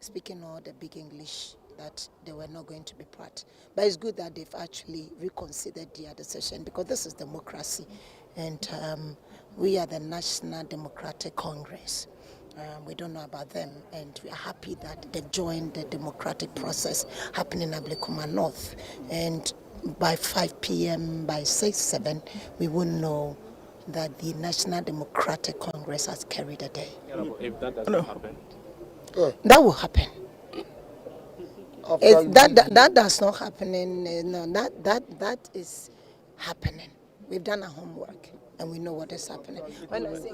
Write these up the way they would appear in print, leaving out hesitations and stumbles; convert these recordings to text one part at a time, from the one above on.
speaking all the big English that they were not going to be part. But it's good that they've actually reconsidered their decision because this is democracy. And we are the National Democratic Congress. We don't know about them, and we are happy that they joined the democratic process happening in Ablekuma North. And by 5 p.m., by 6, 7, we will know that the National Democratic Congress has carried a day. If that doesn't happen? That will happen. That does not happen. No, that is happening. We've done our homework and we know what is happening. When I say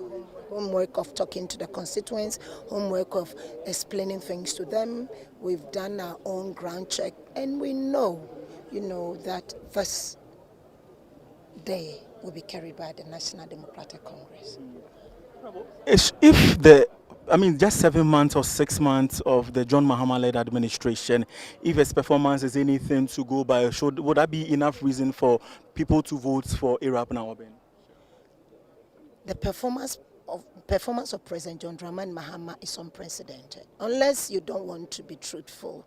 homework of talking to the constituents, homework of explaining things to them, we've done our own ground check and we know, that this day will be carried by the National Democratic Congress. Just 7 months or 6 months of the John Mahama-led administration, if his performance is anything to go by, would that be enough reason for people to vote for Arap Naoben? The performance of President John Dramani Mahama is unprecedented. Unless you don't want to be truthful,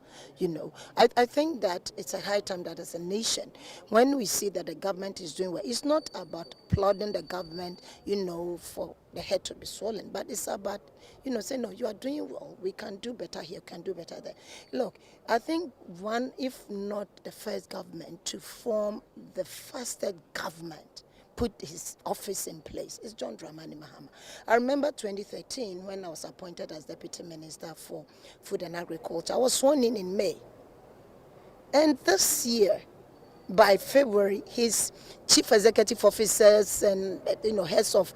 I think that it's a high time that as a nation, when we see that the government is doing well, it's not about applauding the government, for the head to be swollen, but it's about, saying, no, you are doing well. We can do better here, can do better there. Look, I think one, if not the first government to form the fastest government, put his office in place, is John Dramani Mahama. I remember 2013 when I was appointed as Deputy Minister for Food and Agriculture. I was sworn in May. And this year, by February, his chief executive officers and heads of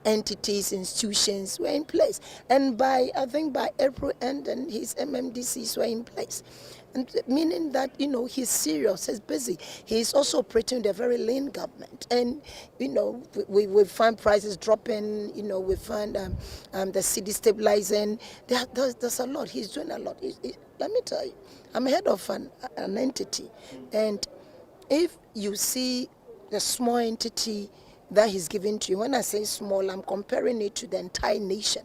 entities, institutions were in place. And by April end, and his MMDCs were in place. And meaning that, he's serious, he's busy. He's also operating with a very lean government. And, we find prices dropping, we find the city stabilizing. There's a lot. He's doing a lot. Let me tell you, I'm head of an entity. And if you see the small entity that he's given to you, when I say small, I'm comparing it to the entire nation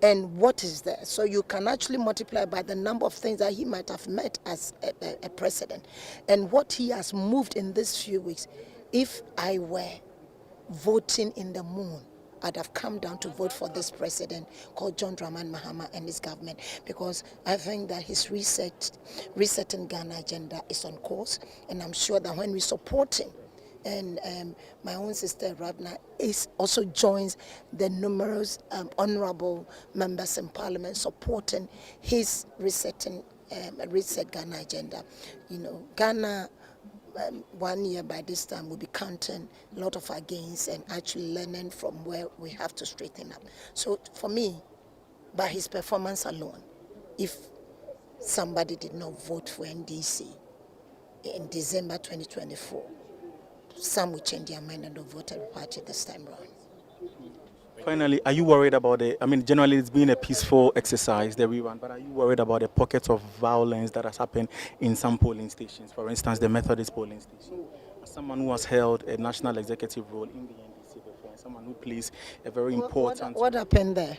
and what is there. So you can actually multiply by the number of things that he might have met as a president and what he has moved in these few weeks. If I were voting in the moon, I'd have come down to vote for this president called John Dramani Mahama and his government, because I think that his resetting Ghana agenda is on course, and I'm sure that when we support him, and my own sister Ravna also joins the numerous honorable members in parliament supporting his reset Ghana agenda. Ghana 1 year by this time will be counting a lot of our gains and actually learning from where we have to straighten up. So for me, by his performance alone, if somebody did not vote for NDC in December 2024, some will change their mind and don't vote a party this time around. Finally, are you worried about generally it's been a peaceful exercise, the rerun, but are you worried about the pockets of violence that has happened in some polling stations? For instance, the Methodist polling station. As someone who has held a national executive role in the NDC before, and someone who plays a very important... What happened there?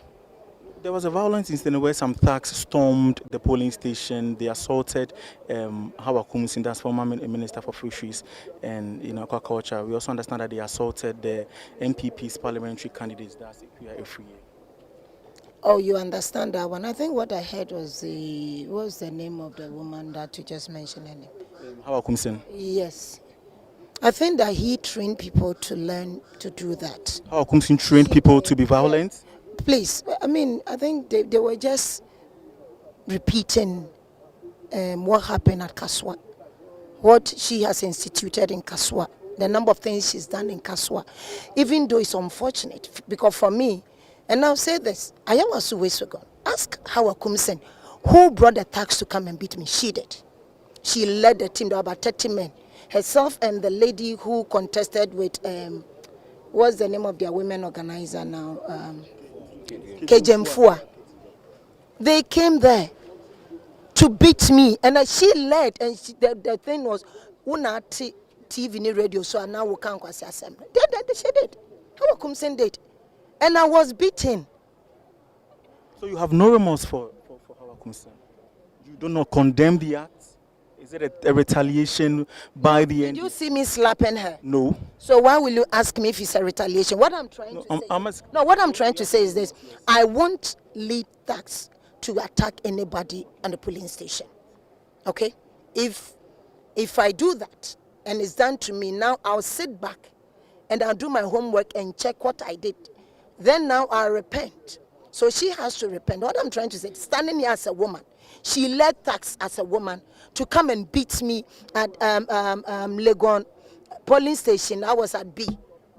There was a violence incident where some thugs stormed the polling station. They assaulted Hawa Koomson, that's former Minister for Fisheries and Aquaculture. We also understand that they assaulted the MPP's parliamentary candidates, that's Bissiw. Oh, you understand that one? I think what I heard was what was the name of the woman that you just mentioned? Hawa Koomson. Yes. I think that he trained people to learn to do that. Hawa Koomson trained people to be violent? Yes. Please, I think they were just repeating what happened at Kaswa, what she has instituted in Kaswa, the number of things she's done in Kaswa, even though it's unfortunate, because for me, and I'll say this, I was ways ago. Ask Hawa Koomson, who brought the thugs to come and beat me? She did. She led the team, there were about 30 men. Herself and the lady who contested with, what's the name of their women organizer now? Kejemfua. They came there to beat me, and she led, and the thing was, una TV ni radio, so now we can't see assembly. She did. Hawa Koomson did, and I was beaten. So you have no remorse for Hawa Koomson? You do not condemn the act? Is it a retaliation by the end? Did you see me slapping her? No. So why will you ask me if it's a retaliation? What I'm trying to say. No, what I'm trying to say is this: I won't lead thugs to attack anybody on the polling station. Okay? If I do that and it's done to me, now I'll sit back and I'll do my homework and check what I did. Then now I'll repent. So she has to repent. What I'm trying to say, standing here as a woman, she led thugs as a woman to come and beat me at Legon polling station. I was at B,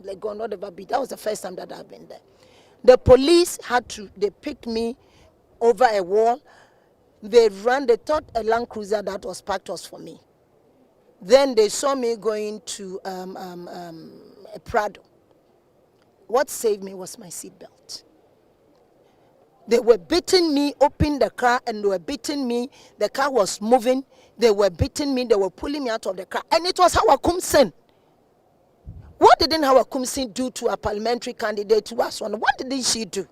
Legon, whatever B. That was the first time that I've been there. The police they picked me over a wall. They thought a Land Cruiser that was parked was for me. Then they saw me going to a Prado. What saved me was my seatbelt. They were beating me, opening the car, and they were beating me. The car was moving. They were beating me. They were pulling me out of the car. And it was Hawa Koomson. What didn't Hawa Koomson do to a parliamentary candidate who was one? What didn't she do?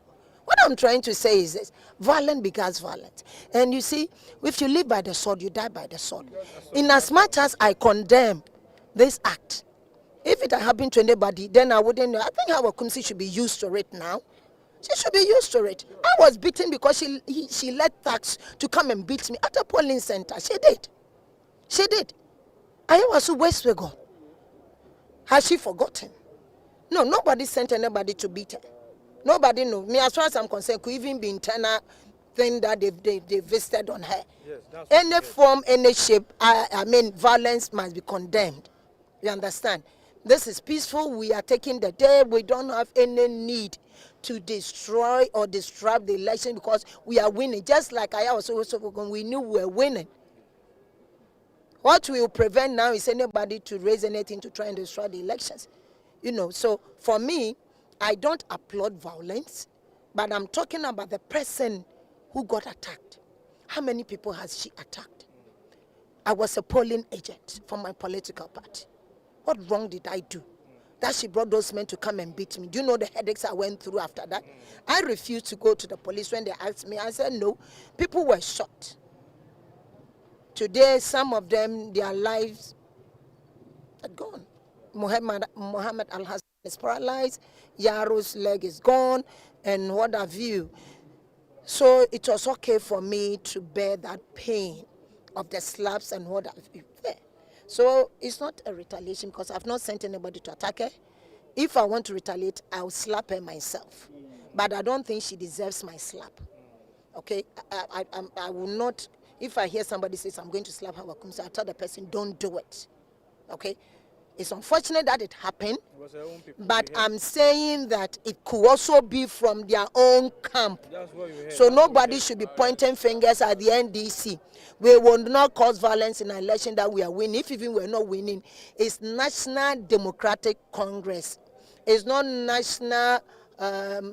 What I'm trying to say is this: violence begets violence. And you see, if you live by the sword, you die by the sword. In as much as I condemn this act, if it had happened to anybody, then I wouldn't know. I think Hawa Koomson should be used to it now. She should be used to it. I was beaten because she let thugs to come and beat me at a polling center. She did. She did. I was Westwego. Has she forgotten? No, nobody sent anybody to beat her. Nobody knew. Me, as far as I'm concerned, could even be internal thing that they visited on her. Yes, any form, any shape, I mean, violence must be condemned. You understand? This is peaceful. We are taking the day. We don't have any need to destroy or disrupt the election because we are winning. Just like I was also, we knew we were winning. What will prevent now is anybody to raise anything to try and destroy the elections. You know, so for me, I don't applaud violence, but I'm talking about the person who got attacked. How many people has she attacked? I was a polling agent for my political party. What wrong did I do? That she brought those men to come and beat me. Do you know the headaches I went through after that? I refused to go to the police when they asked me. I said, no, people were shot. Today, some of them, their lives had gone. Muhammad Al-Hassan is paralyzed. Yaro's leg is gone. And what have you. So it was okay for me to bear that pain of the slaps and what have you there. So it's not a retaliation because I've not sent anybody to attack her. If I want to retaliate, I'll slap her myself. But I don't think she deserves my slap. Okay? I will not, if I hear somebody says I'm going to slap Hawa Koomson, I tell the person, don't do it. Okay? It's unfortunate that it happened, but I'm saying that it could also be from their own camp. So nobody should be pointing fingers at the NDC. We will not cause violence in an election that we are winning. If even we're not winning, it's National Democratic Congress. It's not National,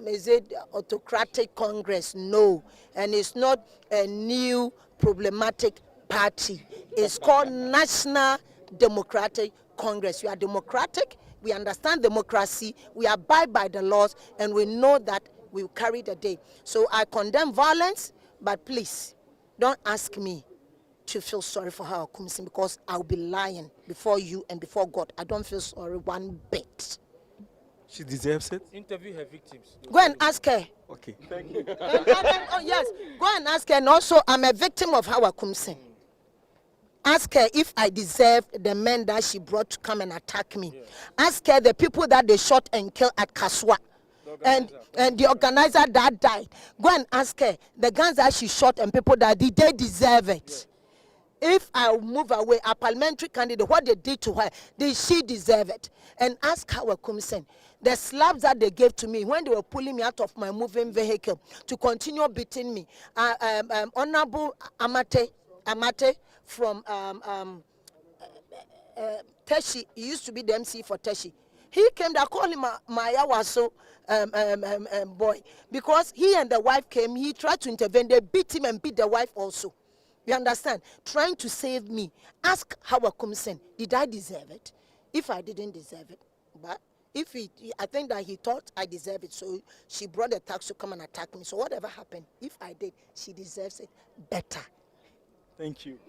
is it Autocratic Congress? No. And it's not a new problematic party. It's called National Democratic Congress. We are democratic, we understand democracy, we abide by the laws, and we know that we will carry the day. So I condemn violence, but please, don't ask me to feel sorry for Hawa Koomson because I'll be lying before you and before God. I don't feel sorry one bit. She deserves it? Interview her victims. Go and ask her. Okay, thank you. Oh, yes, go and ask her. And also, I'm a victim of Hawa Koomson. Ask her if I deserve the men that she brought to come and attack me. Yeah. Ask her the people that they shot and killed at Kaswa. And the organizer that died. Go and ask her the guns that she shot and people that did they deserve it? Yeah. If I move away, a parliamentary candidate, what they did to her, did she deserve it? And ask Hawa Koomson the slaps that they gave to me when they were pulling me out of my moving vehicle to continue beating me. Honorable Amate from Teshi, he used to be the MC for Teshi. He came there, called him my Yawaso boy, because he and the wife came. He tried to intervene. They beat him and beat the wife also. You understand? Trying to save me. Ask Hawa Koomson, did I deserve it? If I didn't deserve it, but If I think that he thought I deserve it, so she brought the tax to come and attack me. So whatever happened, if I did, she deserves it better. Thank you.